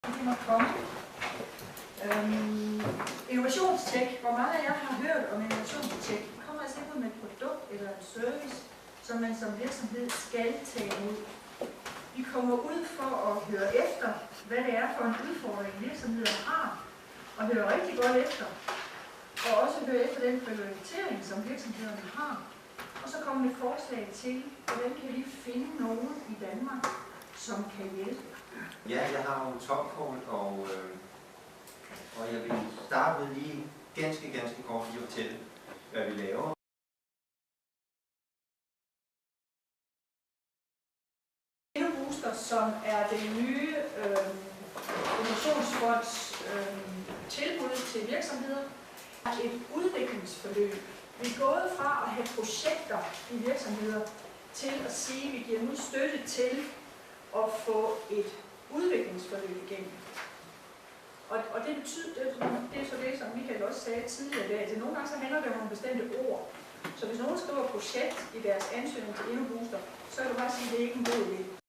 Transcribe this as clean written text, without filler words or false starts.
Det må komme. Innovationstech. Hvor mange af jer har hørt om innovationstech? Det kommer altså ikke ud med et produkt eller en service, som man som virksomhed skal tage ud. Vi kommer ud for at høre efter, hvad det er for en udfordring virksomheder har, og høre rigtig godt efter. Og også høre efter den prioritering, som virksomhederne har. Og så kommer vi forslag til, hvordan kan vi finde nogen i Danmark, som kan hjælpe. Ja, jeg har jo topkort, og jeg vil starte med lige ganske kort lige at fortælle, hvad vi laver. InnoBooster, som er den nye innovationsfonds tilbud til virksomheder, er et udviklingsforløb. Vi er gået fra at have projekter i virksomheder til at sige, at vi giver nu støtte til at få et udviklingsforløb igennem. Og det betyder, det er så det, som Michael også sagde tidligere i dag, at nogle gange så handler det om nogle bestemte ord. Så hvis nogen skriver projekt i deres ansøgning til InnoBooster, så kan du bare sige, at det ikke er en god idé.